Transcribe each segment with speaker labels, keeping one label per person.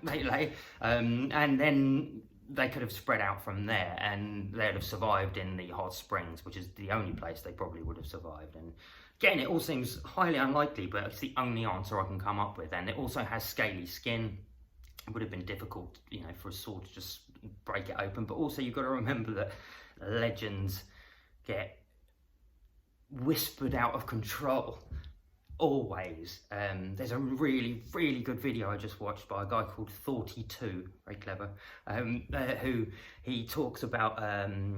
Speaker 1: They lay, and then they could have spread out from there, and they'd have survived in the hot springs, which is the only place they probably would have survived. And again, it all seems highly unlikely, but it's the only answer I can come up with. And it also has scaly skin. It would have been difficult, you know, for a sword to just break it open. But also, you've got to remember that legends get whispered out of control. Always. There's a really good video I just watched by a guy called Thoughty2, very clever, who he talks about,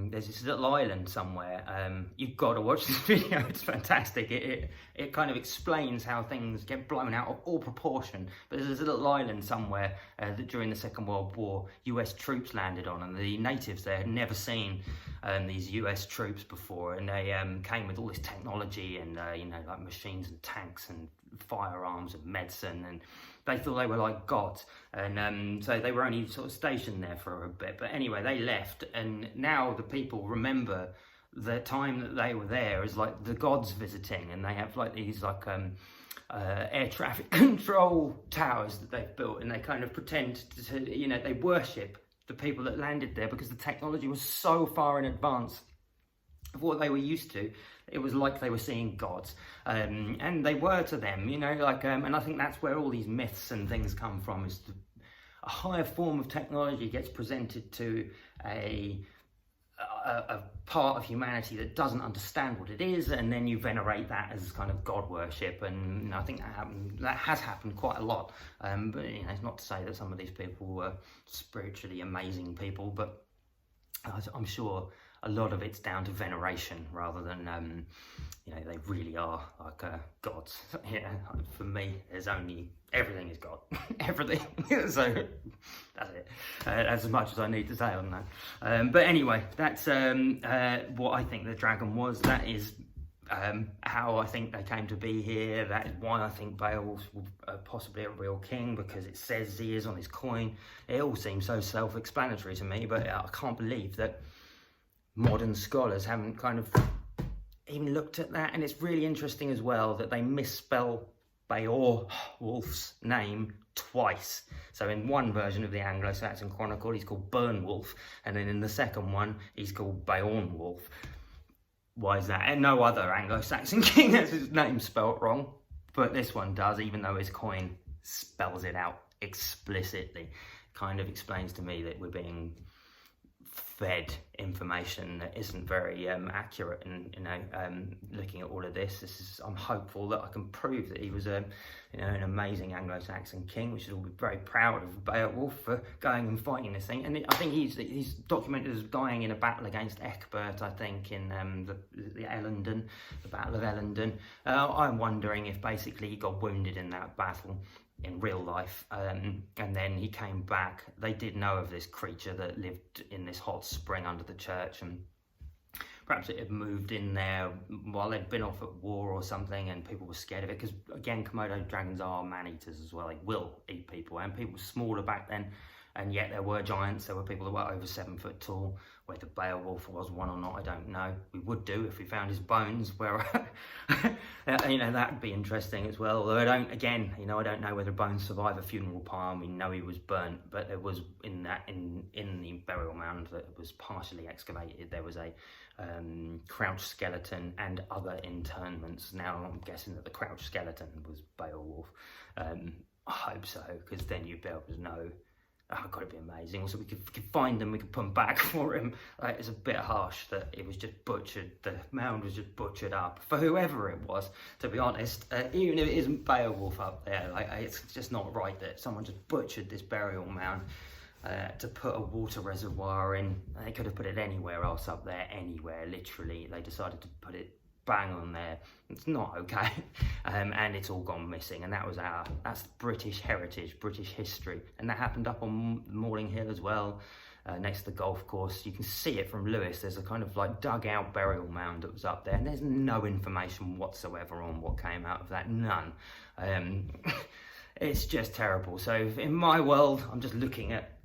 Speaker 1: there's this little island somewhere. You've got to watch this video, it's fantastic. It kind of explains how things get blown out of all proportion. But there's this little island somewhere that during the Second World War, US troops landed on, and the natives there had never seen these US troops before, and they came with all this technology and you know, like machines and tanks and firearms and medicine, and they thought they were like gods. And so they were only sort of stationed there for a bit, but anyway, they left, and now the people remember the time that they were there as like the gods visiting, and they have like these like air traffic control towers that they've built, and they kind of pretend to, you know, they worship the people that landed there because the technology was so far in advance of what they were used to. It was like they were seeing gods, and they were to them, you know, like, and I think that's where all these myths and things come from, is a higher form of technology gets presented to a part of humanity that doesn't understand what it is, and then you venerate that as kind of god worship. And you know, I think that has happened quite a lot, but you know, it's not to say that some of these people were spiritually amazing people, but I'm sure a lot of it's down to veneration rather than you know, they really are like gods. Yeah, for me, there's only, everything is God. Everything. So that's it. That's as much as I need to say on that. But anyway, that's what I think the dragon was. That is how I think they came to be here. That is why I think Beowulf was possibly a real king, because it says he is on his coin. It all seems so self-explanatory to me, but I can't believe that modern scholars haven't kind of even looked at that. And it's really interesting as well that they misspell Beowulf's name twice. So in one version of the Anglo-Saxon Chronicle, he's called Beowulf, and then in the second one, he's called Beowulf. Why is that? And no other Anglo-Saxon king has his name spelt wrong, but this one does, even though his coin spells it out explicitly. Kind of explains to me that we're being fed information that isn't very accurate. And you know, looking at all of this, I'm hopeful that I can prove that he was a, you know, an amazing Anglo-Saxon king. We should all be very proud of Beowulf for going and fighting this thing. And I think he's documented as dying in a battle against Ecgbert, I think, in the Ellenden, the Battle of Ellenden. I'm wondering if basically he got wounded in that battle in real life, and then he came back. They did know of this creature that lived in this hot spring under the church, and perhaps it had moved in there while they'd been off at war or something, and people were scared of it, because again, Komodo dragons are man-eaters as well. They will eat people, and people were smaller back then, and yet there were giants. There were people that were over 7 foot tall. Whether Beowulf was one or not, I don't know. We would do if we found his bones. Where, you know, that'd be interesting as well. Although I don't know whether bones survive a funeral pyre. We know he was burnt, but there was in the burial mound that was partially excavated, there was a crouched skeleton and other interments. Now I'm guessing that the crouched skeleton was Beowulf. I hope so, because then you'd be able to know. Oh, God, it'd be amazing. Also, we could find them, we could put them back for him. Like, it's a bit harsh that it was just butchered, the mound was just butchered up, for whoever it was, to be honest. Even if it isn't Beowulf up there, like, it's just not right that someone just butchered this burial mound to put a water reservoir in. They could have put it anywhere else up there, anywhere, literally. They decided to put it bang on there. It's not okay. And it's all gone missing, and that's British heritage, British history. And that happened up on Morning Hill as well, next to the golf course. You can see it from Lewis. There's a kind of like dug out burial mound that was up there, and there's no information whatsoever on what came out of that. None. It's just terrible. So in my world, I'm just looking at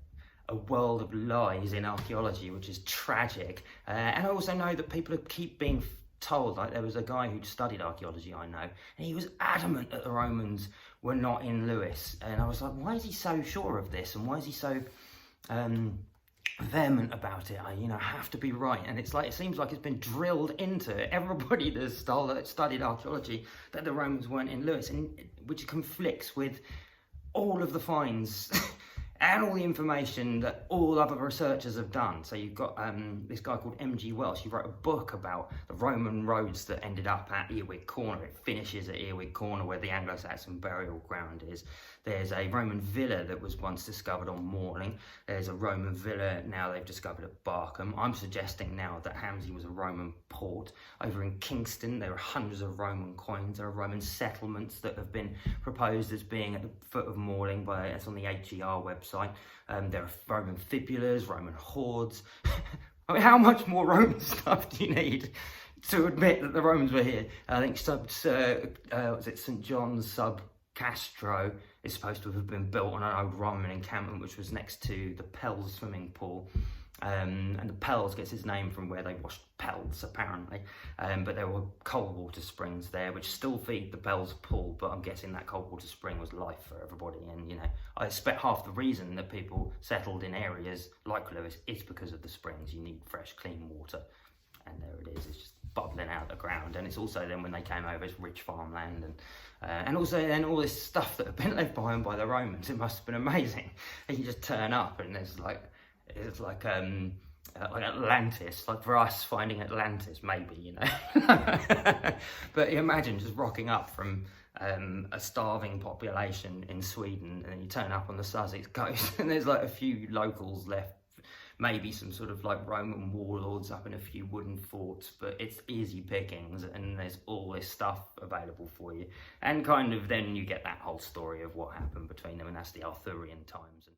Speaker 1: a world of lies in archaeology, which is tragic. And I also know that people keep being told, like there was a guy who'd studied archaeology, I know, and he was adamant that the Romans were not in Lewes. And I was like, why is he so sure of this? And why is he so vehement about it? I have to be right. And it's like, it seems like it's been drilled into everybody that's studied archaeology that the Romans weren't in Lewes, and which conflicts with all of the finds and all the information that all other researchers have done. So you've got this guy called M.G. Welsh. He wrote a book about the Roman roads that ended up at Earwick Corner. It finishes at Earwick Corner, where the Anglo-Saxon burial ground is. There's a Roman villa that was once discovered on Morling. There's a Roman villa now they've discovered at Barkham. I'm suggesting now that Hamsey was a Roman port. Over in Kingston, there are hundreds of Roman coins. There are Roman settlements that have been proposed as being at the foot of Morling. It's on the HER website. There are Roman fibulas, Roman hoards. I mean, how much more Roman stuff do you need to admit that the Romans were here? I think was it St. John's sub Castro is supposed to have been built on an old Roman encampment, which was next to the Pels swimming pool. And the Pels gets its name from where they washed pelts, apparently. But there were cold water springs there, which still feed the Pels pool, but I'm guessing that cold water spring was life for everybody. And, I expect half the reason that people settled in areas like Lewes is because of the springs. You need fresh, clean water. And there it is, it's just bubbling out of the ground. And it's also then when they came over, it's rich farmland. And also then all this stuff that had been left behind by the Romans. It must have been amazing. And you just turn up and it's like Atlantis, like for us finding Atlantis, maybe, But imagine just rocking up from a starving population in Sweden, and then you turn up on the Sussex coast and there's like a few locals left, maybe some sort of like Roman warlords up in a few wooden forts, but it's easy pickings and there's all this stuff available for you. And kind of then you get that whole story of what happened between them, and that's the Arthurian times.